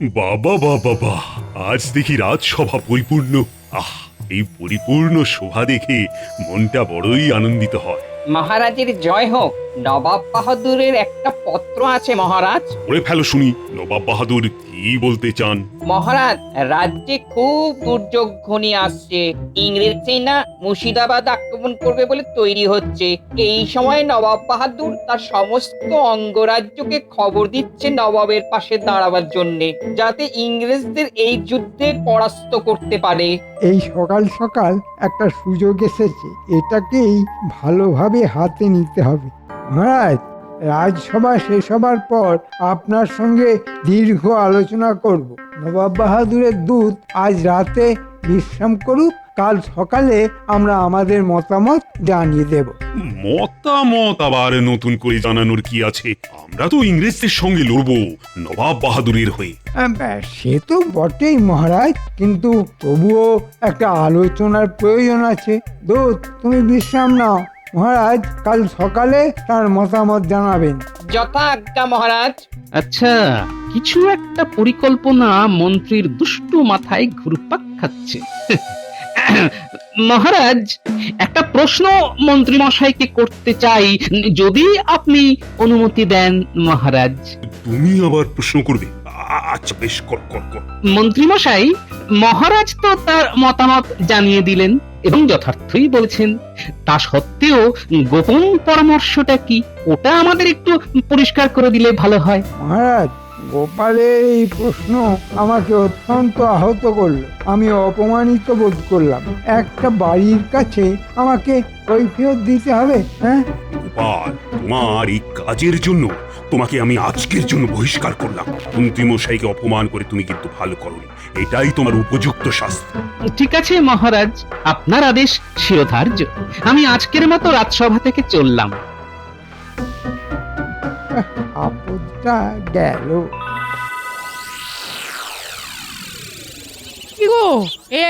বাবা বাবা বাবা, আজ দেখি রাজসভা পরিপূর্ণ। আহ, এই পরিপূর্ণ শোভা দেখে মনটা বড়ই আনন্দিত হয়। মহারাজের জয় হোক। নবাব বাহাদুরের একটা পত্র আছে মহারাজ। পড়ে ফেলো শুনি, নবাব বাহাদুর কি বলতে চান? মহারাজ, রাজ্যে খুব দুর্যোগ ঘনিয়ে আসছে। ইংরেজ সেনা মুর্শিদাবাদ আক্রমণ করবে বলে তৈরি হচ্ছে। এই সময় নবাব বাহাদুর তার সমস্ত অঙ্গরাজ্যকে খবর দিচ্ছে নবাবের পাশে দাঁড়াবার জন্যে, যাতে ইংরেজদের এই যুদ্ধে পরাস্ত করতে পারে। এই সকাল সকাল একটা সুযোগ এসেছে, এটাকেই ভালোভাবে হাতে নিতে হবে। মহারাজ, রাজসভা শেষ হবার পর আপনার সঙ্গে দীর্ঘ আলোচনা করব। নবাব বাহাদুরের দূত আজ রাতে বিশ্রাম করুক, কাল সকালে আমরা আমাদের মতামত জানিয়ে দেব। মতামত আবার নতুন করে জানানোর কি আছে? আমরা তো ইংরেজদের সঙ্গে লড়বো নবাব বাহাদুরের হয়ে। সে তো বটেই মহারাজ, কিন্তু তবুও একটা আলোচনার প্রয়োজন আছে। দূত, তুমি বিশ্রাম নাও। মহারাজ কাল সকালে তার মতামত জানাবেন। যথা আজ্ঞা মহারাজ। আচ্ছা, কিছু একটা পরিকল্পনা মন্ত্রীর দুষ্টু মাথায় ঘুরপাক খাচ্ছে। মহারাজ, একটা প্রশ্ন মন্ত্রী মশাইকে করতে চাই, যদি আপনি অনুমতি দেন মহারাজ। তুমি আবার প্রশ্ন করবে? আচ্ছা বেশ, কর কর কর। মন্ত্রী মশাই, মহারাজ তো তার মতামত জানিয়ে দিলেন এবং যথার্থই বলেছেন। তা সত্ত্বেও গোপন পরামর্শটা কি, ওটা আমাদের একটু পরিষ্কার করে দিলে ভালো হয়। মহারাজ, গোপালের এই প্রশ্ন আমাকে অত্যন্ত আহত করলো। আমি অপমানিত বোধ করলাম। একটা বাড়ির কাছে আমাকে কৈফিয়ত দিতে হবে? হ্যাঁ, গোপাল, তোমার এই কাজের জন্য তোমাকে আমি আজকের জন্য বহিষ্কার করলাম। মন্ত্রী মশাইকে অপমান করে তুমি কিন্তু ভালো করোনি, এটাই তোমার উপযুক্ত শাস্তি। ঠিক আছে মহারাজ, আপনার আদেশ শিরোধার্য। আমি আজকের মতো রাজসভা থেকে চললাম। আপদটা গেল। কি গো,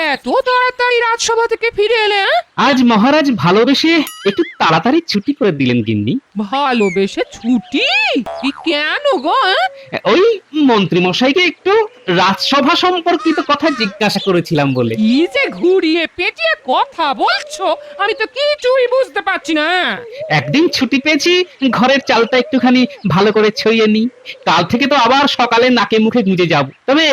এত তাড়াতাড়ি রাজসভা থেকে ফিরে এলে? আজ মহারাজ ভালোবেসে একটু তাড়াতাড়ি ছুটি করে দিলেন গিন্নি। ভালোবেসে ছুটি? কি কেন গো? ওই মন্ত্রী মশাইকে একটু রাজসভা সম্পর্কিত কথা জিজ্ঞাসা করেছিলাম বলে। কি যে ঘুরিয়ে পেঁচিয়ে কথা বলছো, আমি তো কিছুই বুঝতে পারছি না। একদিন ছুটি পেয়েছি, ঘরের চালটা একটুখানি ভালো করে ছড়িয়ে নি। কাল থেকে তো আবার সকালে নাকে মুখে গুঁজে যাব। তবে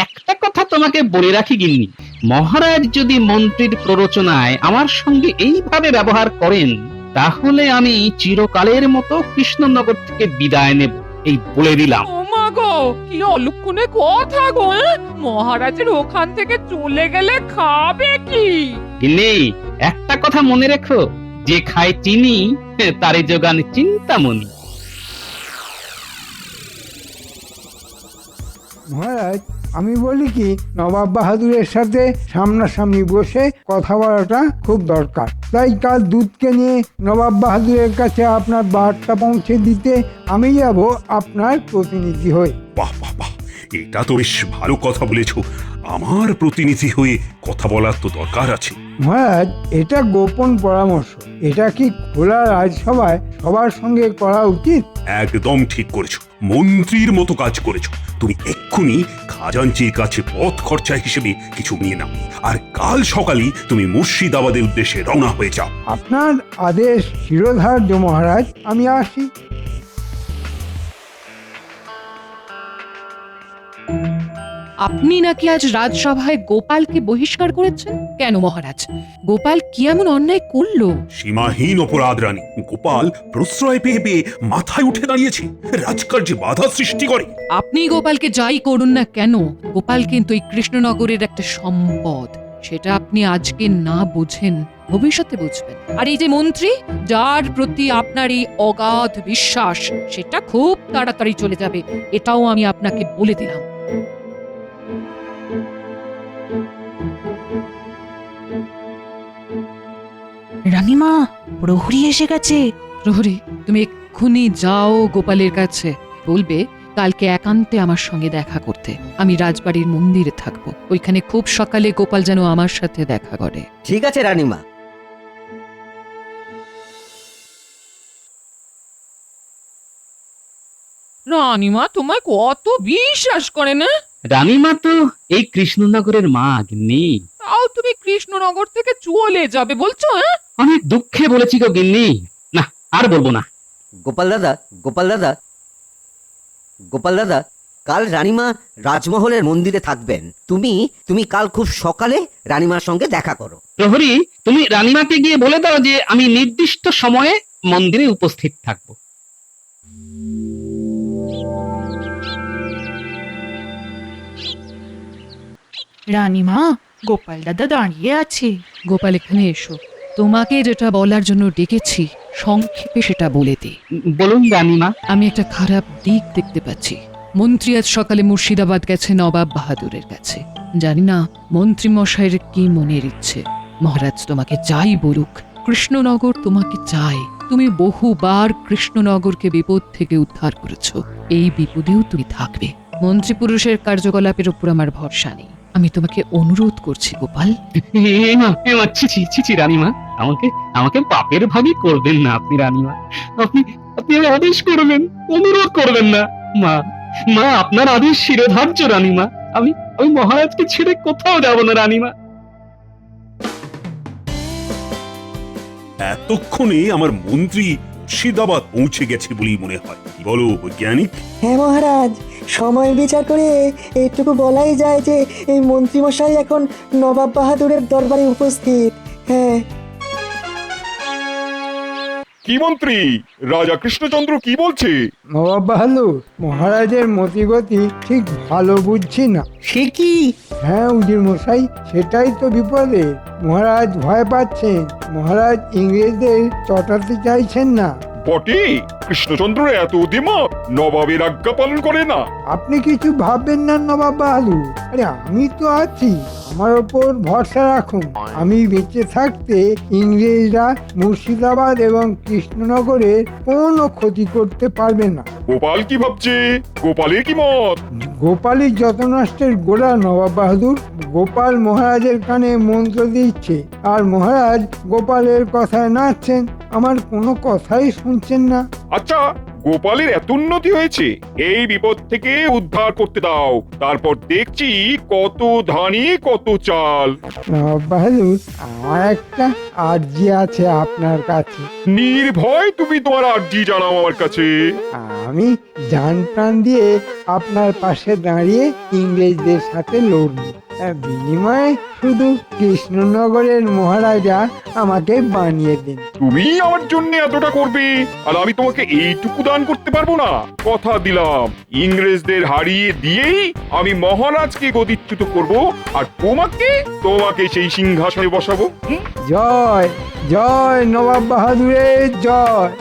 একটা কথা তোমাকে বলে রাখি গিন্নি, মহারাজ যদি মন্ত্রীর প্ররোচনায় আমার সঙ্গে এইভাবে ব্যবহার করেন, তাহলে আমি চিরকালের মতো কৃষ্ণনগর থেকে বিদায় নেব, এই বলে দিলাম। ও মা গো, কি অলক্ষণে কথা গো! মহারাজের ওখান থেকে চলে গেলে খাবে কি? গিন্নি, একটা কথা মনে রেখো, যে খায় চিনি তারে যোগান চিন্তামণি। মহারাজ, আমি বলি কি, নবাব বাহাদুরের সাথে সামনাসামনি বসে কথা বলাটা খুব দরকার। তাই কাল দুধকে নিয়ে নবাব বাহাদুরের কাছে আপনার বার্তা পৌঁছে দিতে আমি যাব আপনার প্রতিনিধি হয়ে। বাহ বাহ বাহ, এটা তো বেশ ভালো কথা বলেছো। আমার প্রতিনিধি হয়ে কথা বলার তো দরকার আছে। মহারাজ, এটা গোপন পরামর্শ। এটা কি খোলা রাজসভায় সবার সঙ্গে করা উচিত? একদম ঠিক করেছো, মন্ত্রীর মতো কাজ করেছো। তুমি এক্ষুনি খাজাঞ্চির কাছে পথ খরচা হিসেবে কিছু নিয়ে নাও, আর কাল সকালে তুমি মুর্শিদাবাদের উদ্দেশ্যে রওনা হয়ে যাও। আপনার আদেশ শিরোধার্য মহারাজ, আমি আসি। আপনি নাকি আজ রাজসভায় গোপালকে বহিষ্কার করেছেন? কেন মহারাজ, গোপাল কি এমন অন্যায় করলো? সীমাহীন অপরাধ রানী। গোপাল প্রশ্রয় পেয়ে পেয়ে মাথায় উঠে দাঁড়িয়েছে, রাজকার্যে বাধা সৃষ্টি করে। আপনি গোপালকে যাই করুন না কেন, গোপাল কিন্তু এই কৃষ্ণনগরের একটা সম্পদ। সেটা আপনি আজকে না বুঝেন, ভবিষ্যতে বুঝবেন। আর এই যে মন্ত্রী, যার প্রতি আপনার এই অগাধ বিশ্বাস, সেটা খুব তাড়াতাড়ি চলে যাবে, এটাও আমি আপনাকে বলে দিলাম। রানীমা, প্রহরী এসে গেছে। প্রহরী, তুমি এক্ষুনি যাও গোপালের কাছে, বলবে কালকে একান্তে আমার সঙ্গে দেখা করতে। আমি রাজবাড়ির মন্দিরে থাকবো, ওইখানে খুব সকালে গোপাল যেন আমার সাথে দেখা করে। ঠিক আছে রানীমা। রানীমা তোমায় কত বিশ্বাস করে না? রানীমা তো এই কৃষ্ণনগরের মা গিন্নি। তাও তুমি কৃষ্ণনগর থেকে চলে যাবে বলছো? হ্যাঁ, অনেক দুঃখে বলেছি গো গিন্নি, না আর বলবো না। গোপাল দাদা, গোপাল দাদা, গোপাল দাদা, কাল রানীমা রাজমহলের মন্দিরে থাকবেন। তুমি কাল খুব সকালে রানীমার সঙ্গে দেখা করো। প্রহরী, তুমি রানীমাকে গিয়ে বলে দাও যে আমি নির্দিষ্ট সময়ে মন্দিরে উপস্থিত থাকবো। রানীমা, গোপাল দাদা দাঁড়িয়ে আছে। গোপাল এখানে এসো। তোমাকে যেটা বলার জন্য ডেকেছি সংক্ষেপে সেটা বলে দে। বলুন রানীমা। আমি একটা খারাপ দিক দেখতে পাচ্ছি। মন্ত্রী আজ সকালে মুর্শিদাবাদ গেছে নবাব বাহাদুরের কাছে। জানি না মন্ত্রী মশাইয়ের কি মনের ইচ্ছে। মহারাজ তোমাকে যাই বলুক, কৃষ্ণনগর তোমাকে চায়। তুমি বহুবার কৃষ্ণনগরকে বিপদ থেকে উদ্ধার করেছো, এই বিপদেও তুমি থাকবে। মন্ত্রী পুরুষের কার্যকলাপের উপর আমার ভরসা নেই। আমি তোমাকে অনুরোধ করছি গোপাল। ছি রানীমা, আমাকে আমাকে পাপের ভাগই করবেন না আপনি রানীমা। আপনি আপনি আমায় আদেশ করবেন, অনুরোধ করবেন না। মা মা আপনার আদেশ শিরোধার্য রানীমা। আমি আমি মহারাজকে ছেড়ে কোথাও যাব না রানীমা। এতক্ষণে আমার মন্ত্রী মুর্শিদাবাদ পৌঁছে গেছে বলেই মনে হয়। কি বলো বৈজ্ঞানিক? হ্যাঁ মহারাজ, সময় বিচার করে এইটুকু বলাই যায় যে এই মন্ত্রীমশাই এখন নবাব বাহাদুরের দরবারে উপস্থিত। হ্যাঁ। কি মন্ত্রী, রাজা কৃষ্ণচন্দ্র কি বলছে? নবাব বাহাদুর, মহারাজের মতিগতি ঠিক ভালো বুঝছি না। সে কি? হ্যাঁ উজির মশাই, সেটাই তো বিপদে। মহারাজ ভয় পাচ্ছেন। মহারাজ ইংরেজদের চটাতে চাইছেন না। বটে, কৃষ্ণচন্দ্র এত দ্বিমত, নবাবের আজ্ঞা পালন করে না। আপনি কিছু ভাববেন না নবাব বাহাদুর। আরে আমি তো আছি, আমার ওপর ভরসা রাখুন। আমি বেঁচে থাকতে ইংরেজরা মুর্শিদাবাদ এবং কৃষ্ণনগরের কোনো ক্ষতি করতে পারবে না। গোপাল কি ভাবছে? গোপালের কি মত? গোপালই যত নষ্টের গোড়া নবাব বাহাদুর। গোপাল মহারাজের কানে মন্ত্র দিচ্ছে, আর মহারাজ গোপালের কথায় নাচছেন। আমার কোনো কথাই শুনছেন না। আচ্ছা, গোপালের এত উন্নতি হয়েছে, এই বিপদ থেকে উদ্ধার করতে দাও, তারপর দেখছি কত ধানি কত চাল। নবাব বাহাদুর, আমার একটা আর্জি আছে আপনার কাছে। নির্ভয় তুমি তোমার আর্জি জানাও আমার কাছে। আমি জান প্রাণ দিয়ে আপনার পাশে দাঁড়িয়ে ইংরেজদের সাথে লড়ব। বিনিময়ে শুধু কৃষ্ণনগরের মহারাজা আমাকে বানিয়ে দিন। তুমি আমার জন্য এতটা করবে, আর আমি তোমাকে এইটুকু দান করতে পারবো না? কথা দিলাম, ইংরেজদের হারিয়ে দিয়েই আমি মহারাজকে গদিচ্যুত করব, আর তোমাকে সেই সিংহাসনে বসাবো। জয় জয় নবাব বাহাদুরের জয়।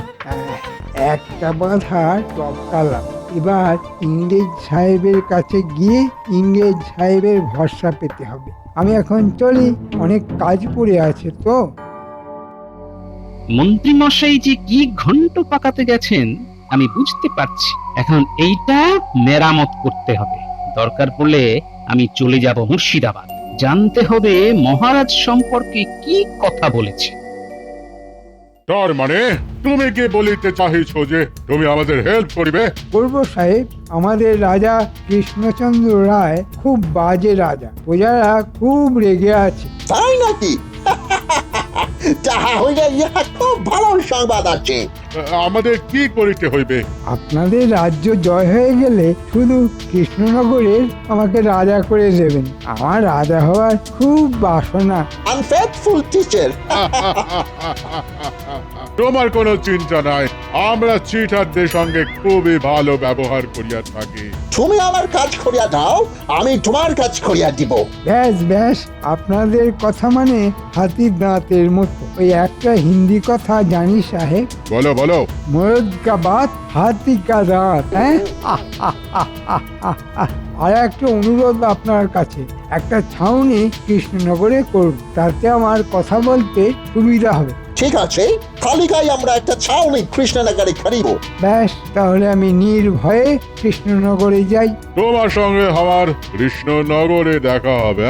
একটা বাধা টপকালাম। এবার ইংরেজ সাহেবের কাছে গিয়ে ইংরেজ সাহেবের ভরসা পেতে হবে। আমি এখন চলি, অনেক কাজ পড়ে আছে তো। মন্ত্রী মশাই যে কি ঘন্ট পাকাতে গেছেন আমি বুঝতে পারছি। এখন এইটা মেরামত করতে হবে। দরকার পড়লে আমি চলে যাব মুর্শিদাবাদ, জানতে হবে মহারাজ সম্পর্কে কি কথা বলেছে। তার মানে তুমি কি বলিতে চাহিছো যে তুমি আমাদের হেল্প করিবে? করব সাহেব। আমাদের রাজা কৃষ্ণচন্দ্র রায় খুব বাজে রাজা, প্রজারা খুব রেগে আছে। তাই নাকি? তাহা হইলে ইহা খুব ভালো সংবাদ আছে। আমাদের কি করিতে হইবে? আপনাদের রাজ্য জয় হয়ে গেলে শুধু কৃষ্ণনগরের আমাকে রাজা করে দেবেন। আমার রাজা হওয়ার খুব বাসনা। Unfaithful teacher. তোমার কোনো চিন্তা নাই, আমরা চিটারদের সঙ্গে খুবই ভালো ব্যবহার করিয়া থাকি। তুমি আমার কাজ করিয়া দাও, আমি তোমার কাজ করিয়া দিব। ব্যাস ব্যাস, আপনাদের কথা মানে হাতির দাঁতের মতো। ওই একটা হিন্দি কথা জানি সাহেব, বলো বলো। মরদ কা বাত হাতি কা দাঁত। হ্যাঁ, আর একটা অনুরোধ আপনার কাছে, একটা ছাউনি কৃষ্ণনগরে করুন, তাতে আমার কথা বলতে সুবিধা হবে। ঠিক আছে, কালিকায় আমরা একটা ছাউনি কৃষ্ণনগরে করিব। ব্যাস, তাহলে আমি নির্ভয়ে কৃষ্ণনগরে যাই। তোমার সঙ্গে আমার কৃষ্ণনগরে দেখা হবে।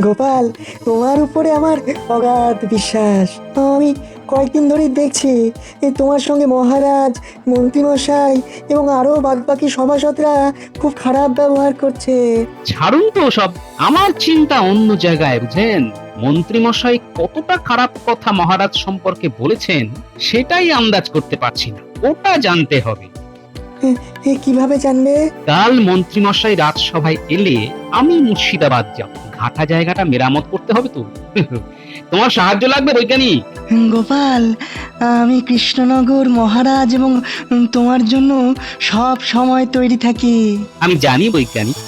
গোপাল, তোমার উপরে আমার অগাধ বিশ্বাস। আমি কয়েকদিন ধরেই দেখছি তোমার সঙ্গে মহারাজ, মন্ত্রীমশাই এবং আরো বাদবাকি সভাসদরা খুব খারাপ ব্যবহার করছে। ছাড়ুন তো সব, আমার চিন্তা অন্য জায়গায়, বুঝেন? মন্ত্রীমশাই কতটা খারাপ কথা মহারাজ সম্পর্কে বলেছেন সেটাই আন্দাজ করতে পারছি না, ওটা জানতে হবে। কিভাবে জানবে? কাল মন্ত্রীমশাই রাজসভায় এলে আমি মুর্শিদাবাদ যাব, ঘাটা জায়গাটা মেরামত করতে হবে তো। তোমার সাহায্য লাগবে বৈজ্ঞানিক? গোপাল, আমি কৃষ্ণনগর, মহারাজ এবং তোমার জন্য সব সময় তৈরি থাকি। আমি জানি বৈজ্ঞানিক।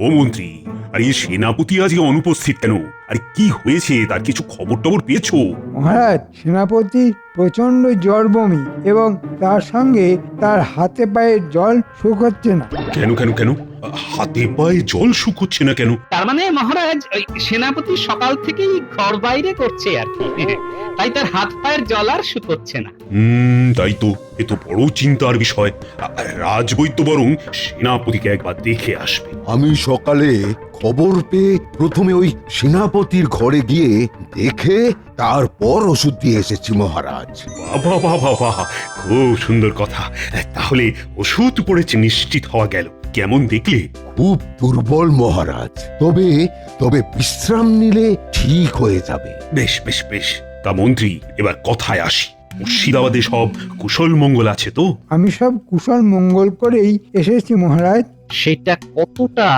ও মন্ত্রী, আর এই সেনাপতি আজকে অনুপস্থিত কেন? আর কি হয়েছে তার কিছু খবর টবর পেয়েছো? মহারাজ, সেনাপতির প্রচন্ড জ্বর, বমি এবং তার সঙ্গে তার হাতে পায়ে জল শুকোচ্ছে না। কেন কেন কেন? হাতে পায়ে জল শুকোচ্ছে না কেন? তার মানে মহারাজ ওই সেনাপতি সকাল থেকেই ঘর বাইরে করছে আর কি, তাই তার হাত পায়ের জল আর শুকোচ্ছে না। তাই তো, এ তো বড় চিন্তার বিষয়। রাজবৈদ্য বরং সেনাপতিকে একবার দেখে আসবে। আমি সকালে খবর পেয়ে প্রথমে ওই সেনাপতির ঘরে গিয়ে দেখে তারপর ওষুধ দিয়ে এসেছি মহারাজ। বাবা বাবা বাবা, খুব সুন্দর কথা। তাহলে ওষুধ পড়েছে নিশ্চিত হওয়া গেল। কেমন দেখলে? খুব দুর্বল মহারাজ, তবে তবে বিশ্রাম নিলে ঠিক হয়ে যাবে। বেশ বেশ বেশ। তা মন্ত্রী, এবার কথায় আসি। মুর্শিদাবাদে সব কুশল মঙ্গল আছে তো? আমি সব কুশল মঙ্গল করেই এসেছি মহারাজ। সেটা কতটা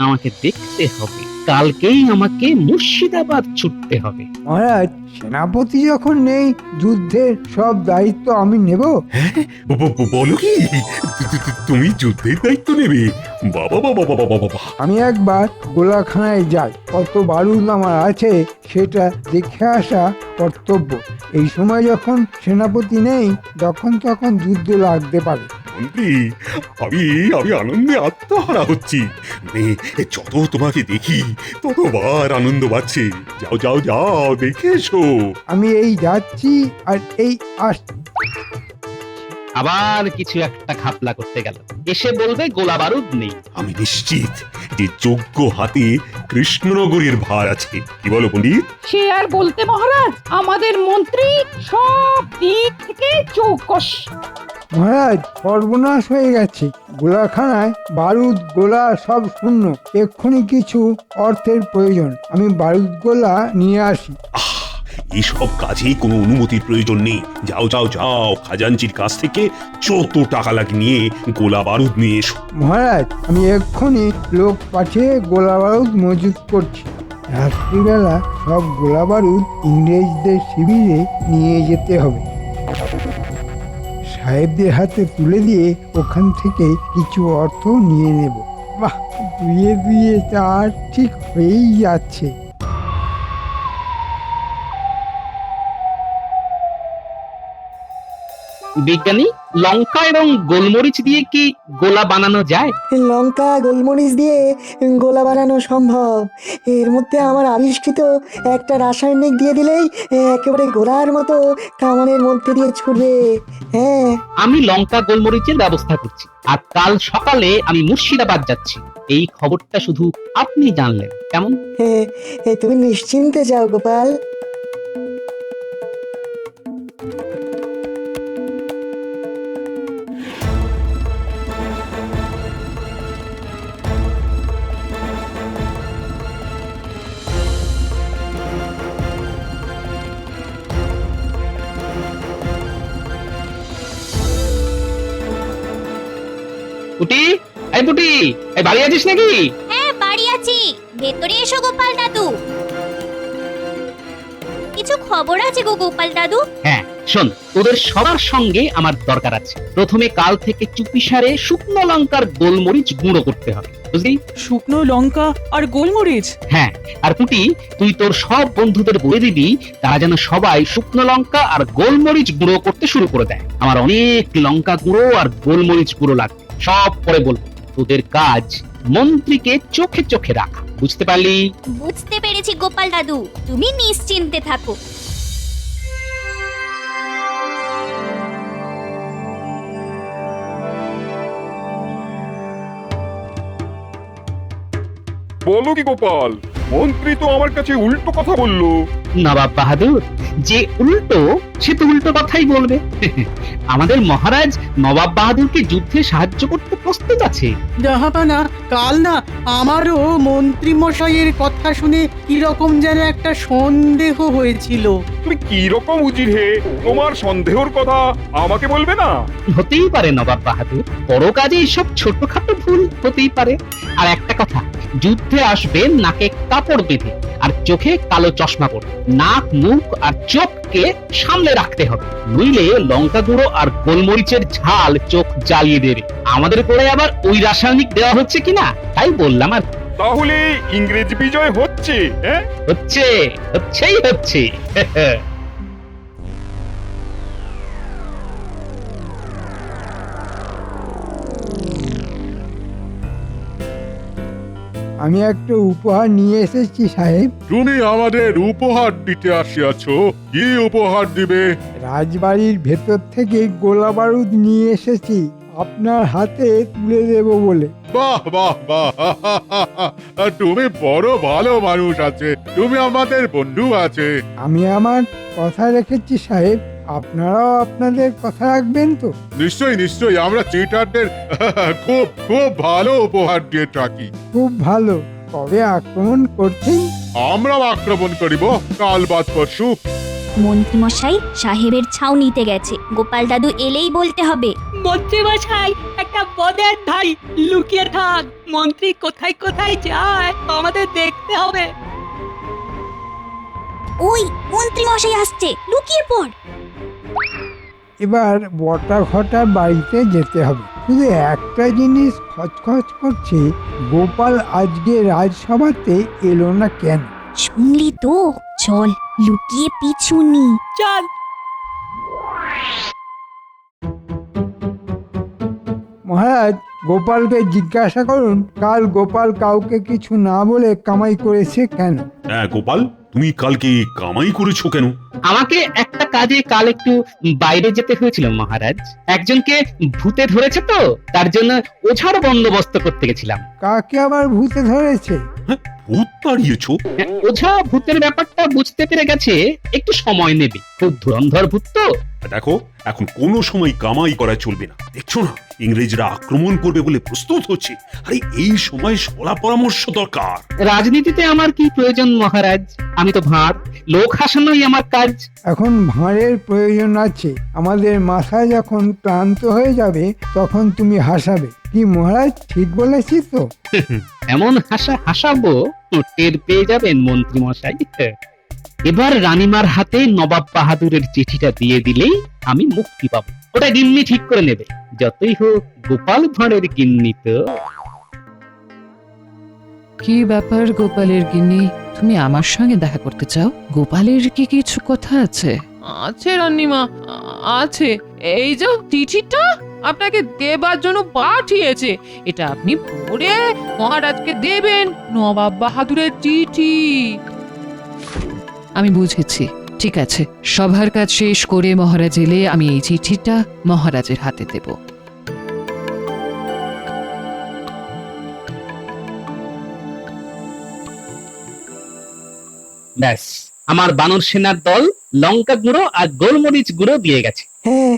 আমাকে দেখতে হবে, কালকেই আমাকে মুর্শিদাবাদ ছুটতে হবে। মহারাজ, সেনাপতি যখন নেই, যুদ্ধের সব দায়িত্ব আমি নেব। বলো কি? তুমি যুদ্ধের দায়িত্ব নেবে? বাবা বাবা বাবা বাবা বাবা। আমি একবার গোলাখানায় যাই, কত বারুদ আমার আছে সেটা দেখে আসা কর্তব্য। এই সময় যখন সেনাপতি নেই, তখন যুদ্ধ লাগতে পারে। মন্ত্রী, আমি আমি আনন্দে আত্মহারা হচ্ছি। যত তোমাকে দেখি ততবার আনন্দ পাচ্ছি। যাও যাও যাও, দেখে এসো। আমি এই যাচ্ছি আর এই আসছি। আবার কিছু একটা ঘাপলা করতে গেল, এসে বলবে গোলা বারুদ নেই। আমি নিশ্চিত যে যোগ্য হাতে কৃষ্ণনগরের ভার আছে। কি বলো পণ্ডিত? সে আর বলতে মহারাজ, আমাদের মন্ত্রী সব দিক থেকে চৌকস। মহারাজ, সর্বনাশ হয়ে গেছে। গোলাখানায় বারুদ গোলা সব শূন্য। এক্ষুনি কিছু অর্থের প্রয়োজন, আমি বারুদ গোলা নিয়ে আসি। এইসব কাজে কোনো অনুমতির প্রয়োজন নেই। যাও যাও যাও, খাজাঞ্চির কাছ থেকে যত টাকা লাগে নিয়ে গোলা বারুদ নিয়ে এসো। মহারাজ, আমি এক্ষুনি লোক পাঠিয়ে গোলা বারুদ মজুত করছি। রাত্রিবেলা সব গোলা বারুদ ইংরেজদের শিবিরে নিয়ে যেতে হবে। সাহেবদের হাতে তুলে দিয়ে ওখান থেকে কিছু অর্থ নিয়ে নেব। বাহ, দুয়ে দুয়ে চার, ঠিক হয়েই যাচ্ছে। বিজ্ঞানী, লঙ্কা এবং গোলমরিচ দিয়ে কি গোলা বানানো যায়? লঙ্কা গোলমরিচ দিয়ে গোলা বানানো সম্ভব। এর মধ্যে আমার আবিষ্কৃত একটা রাসায়নিক দিয়ে দিলেই একেবারে গোলার মতো কামানের মধ্যে দিয়ে ছুটবে। হ্যাঁ, আমি লঙ্কা গোলমরিচের ব্যবস্থা করছি, আর কাল সকালে আমি মুর্শিদাবাদ যাচ্ছি। এই খবরটা শুধু আপনি জানলেন, কেমন? তুমি নিশ্চিন্তে যাও গোপাল। পুটি, এই পুটি, এই বাড়ি আছিস নাকি? হ্যাঁ, বাড়ি আছি। ভেতরে এসো গোপাল দাদু। কিছু খবর আছে গো গোপাল দাদু। হ্যাঁ, শোন, তোদের সবার সঙ্গে আমার দরকার আছে। প্রথমে কাল থেকে চুপিসারে শুকনো লঙ্কার গোলমরিচ গুঁড়ো করতে হবে, বুঝলি? শুকনো লঙ্কা আর গোলমরিচ? হ্যাঁ, আর পুটি, তুই তোর সব বন্ধুদের বলে দিবি তারা যেন সবাই শুকনো লঙ্কা আর গোলমরিচ গুঁড়ো করতে শুরু করে দেয়। আমার অনেক লঙ্কা গুঁড়ো আর গোলমরিচ গুঁড়ো লাগবে। সব পরে বলবো। তোদের কাজ মন্ত্রীকে চোখে চোখে রাখা, বুঝতে পারলি? বুঝতে পেরেছি গোপাল দাদু, তুমি নিশ্চিন্তে থাকো। বলো কি গোপাল, মন্ত্রী তো আমার কাছে উল্টো কথা বললো। নবাব বাহাদুর, যে উল্টো সে তো উল্টো কথাই বলবে। আমাদের মহারাজ নবাব বাহাদুরকে যুদ্ধে সাহায্য করতে প্রস্তুত আছে। জাহাপানা, কাল না আমারও মন্ত্রী মশাইয়ের কথা শুনে কিরকম যেন একটা সন্দেহ হয়েছিল। তুমি কি রকম উজির হে, তোমার সন্দেহর কথা আমাকে বলবে না? হতেই পারে নবাব বাহাদুর, বড় কাজে এইসব ছোটখাটো ভুল হতেই পারে। আর একটা কথা, যুদ্ধে আসবে নাকে কাপড় বেঁধে আর চোখে কালো চশমা পরে। নাক, মুখ আর চোখকে সামলে রাখতে হবে, নইলে লঙ্কা গুঁড়ো আর গোলমরিচের ঝাল চোখ জ্বালিয়ে দেবে। আমাদের করে আবার ওই রাসায়নিক দেওয়া হচ্ছে কিনা তাই বললাম। আর তাহলে ইংরেজ বিজয় হচ্ছে? হ্যাঁ, হচ্ছে। আমি একটা উপহার নিয়ে এসেছি সাহেব। তুমি আমাদের উপহার দিতে আসিয়াছ, কি উপহার দিবে? রাজবাড়ির ভেতর থেকে গোলা বারুদ নিয়ে এসেছি আপনার হাতে তুলে দেব বলে। বাহ বাহ বাহ, তুমি বড় ভালো মানুষ আছে, তুমি আমাদের বন্ধু আছে। আমি আমার কথা রেখেছি সাহেব, আপনারাও আপনাদের কথা রাখবেন তো? নিশ্চয়ই নিশ্চয়ই, আমরা চিটারদের খুব খুব ভালো উপহার দিয়ে থাকি। খুব ভালো। কবে আক্রমণ করছেন? আমরাও আক্রমণ করিব কাল বাদ পরশু। মন্ত্রীমশাই সাহেবের ছাউনিতে গেছে, গোপাল দাদু এলেই বলতে হবে। মন্ত্রী মশাই, একটা বনের ধাই লুকিয়ে থাক। মন্ত্রী কোথায় কোথায় যায় আমাদের দেখতে হবে। ওই মন্ত্রী মশাই আসছে, লুকিয়ে পড়। এবার বটা ঘটার বাড়িতে যেতে হবে। শুধু একটা জিনিস খচখচ করছে, গোপাল আজকে রাজসভাতে এলো না কেন? শুনলি তো, চল লুকিয়ে পিছু নি। চল। মহারাজ, গোপালকে জিজ্ঞাসা করুন কাল গোপাল কাউকে কিছু না বলে কামাই করেছে কেন। হ্যাঁ গোপাল, তুমি কালকে কামাই করেছো কেন? আমাকে একটা কাজে কাল একটু বাইরে যেতে হয়েছিল মহারাজ। একজনকে ভূতে ধরেছে তো, তার জন্য ওঝার বন্দোবস্ত করতে গেছিলাম। কাকে আবার ভূতে ধরেছে? ভূত তাড়িয়েছো? ওঝা ভূতের ব্যাপারটা বুঝতে পেরে গেছে, একটু সময় নেবে। খুব ধুরন্ধর ভূত তো। দেখো, এখন কোনো সময় কামাই করা চলবে না। দেখছো না, ইংরেজরা আক্রমণ করবে বলে প্রস্তুত হচ্ছে। আরে এই সময় সলা পরামর্শ দরকার। রাজনীতিতে আমার কি প্রয়োজন মহারাজ? আমি তো ভাঁড়, লোক হাসানোই আমার কাজ। এখন ভাঁড়ের প্রয়োজন আছে। আমাদের মাথা যখন ক্লান্ত হয়ে যাবে তখন তুমি হাসাবে। কি মহারাজ, ঠিক বলেছি তো? এমন হাসাবো টের পেয়ে যাবেন মন্ত্রী মশাই। এবার রানীমার হাতে নবাব বাহাদুরের চিঠিটা দিয়ে দিলেই আমি মুক্তি পাবো। ওটা গিন্নি ঠিক করে নেবে। যতই হোক গোপাল ভাঁড়ের গিন্নি তো। কি ব্যাপার গোপালের গিন্নি, তুমি আমার সঙ্গে দেখা করতে চাও? গোপালের কি কিছু কথা আছে? আছে রান্নিমা, আছে। এই যে চিঠিটা আপনাকে দেবার জন্য পাঠিয়েছে, এটা আপনি পড়ে মহারাজকে দেবেন। নবাব বাহাদুরের চিঠি। আমি বুঝেছি, ঠিক আছে। সভার কাজ শেষ করে মহারাজ এলে আমি এই চিঠিটা মহারাজের হাতে দেব। ব্যাস, আমার বানর সেনার দল লঙ্কা গুঁড়ো আর গোলমরিচ গুঁড়ো দিয়ে গেছে। হ্যাঁ,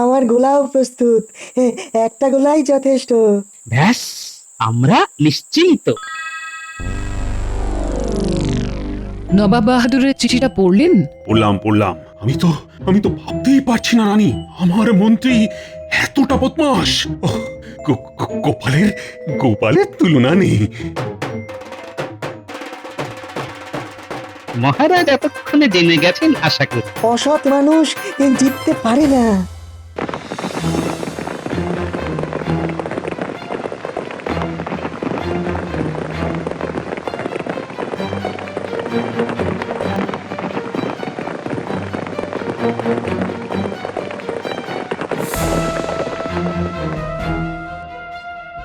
আমার গোলাও প্রস্তুত। একটা গোলাই যথেষ্ট। ব্যাস, আমরা নিশ্চিন্ত। নবাব বাহাদুরের চিঠিটা পড়লেন? পড়লাম। আমি তো ভাবতেই পারছি না রানী, আমার মন্ত্রী এতটা বদমাশ। গোপালের তুলনা নেই। মহারাজ এতক্ষণে জেনে গেছেন আশা করি। অসৎ মানুষ জিততে পারে না।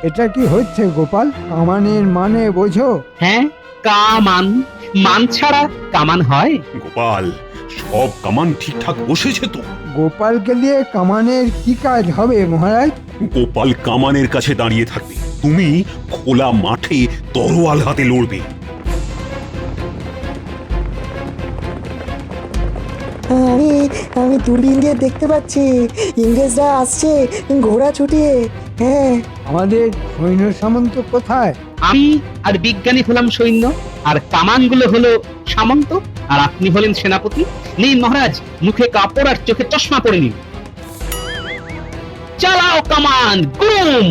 এটা কি হচ্ছে গোপাল? কামানের মানে বোঝো? হ্যাঁ, কামান। মান ছাড়া কামান হয়? গোপাল, সব কামান ঠিকঠাক বসেছে তো? গোপালকে দিয়ে কামানের কি কাজ হবে মহারাজ? গোপাল কামানের কাছে দাঁড়িয়ে থাকবে, তুমি খোলা মাঠে তরোয়াল হাতে লড়বে। আমি আমি দূরবীন দিয়ে দেখতে পাচ্ছি ইংরেজরা আসছে ঘোড়া ছুটিয়ে। হ্যাঁ, আমাদের সৈন্য সামন্ত কোথায়? আমি আর বিজ্ঞানী হলাম সৈন্য, আর কামানগুলো হলো সামন্ত, আর আপনি হলেন সেনাপতি। নিন মহারাজ, মুখে কাপড় আর চোখে চশমা পরে নিন। চালাও কামান, গুম!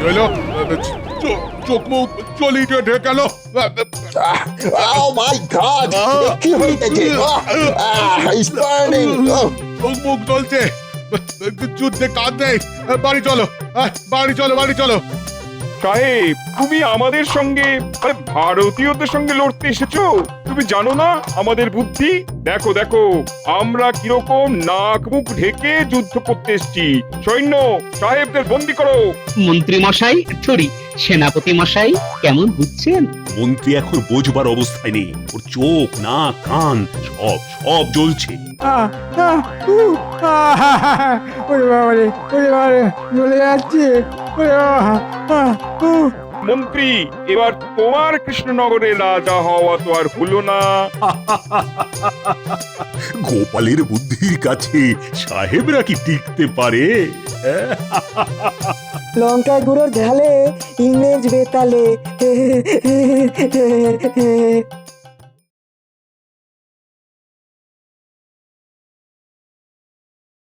চলো, চোখ মুখ চলিয়ে ঢেকাল। Oh my God! কি হইতেছে? It's burning! চোখ মুখ জ্বলছে, যুদ্ধে কাজ নেই। বাড়ি চলো, বাড়ি চলো, বাড়ি চলো। সাহেব, তুমি আমাদের সঙ্গে ভারতীয়দের সঙ্গে লড়তে এসেছো? তুমি জানো না আমাদের বুদ্ধি? দেখো দেখো, আমরা কিরকম নাক মুখ ঢেকে যুদ্ধ করতে এসেছি। সৈন্য সাহেবদের বন্দি করো। মন্ত্রী মশাই, সরি সেনাপতি মশাই, কেমন বুঝছেন? মন্ত্রী এখন বোঝবার অবস্থায় নেই, ওর চোখ নাক কান সব সব জ্বলছে। আহ, আহ, ওরে বাবারে, ওরে বাবারে, জ্বলে যাচ্ছে। ওরে বাবা, মন্ত্রী, এবার তোমার কৃষ্ণনগরে রাজা হওয়া তো আর হলো না। গোপালের বুদ্ধির কাছে সাহেবরা কি টিকতে পারে? লঙ্কা গুঁড়োর ঝালে ইংরেজ বেতালে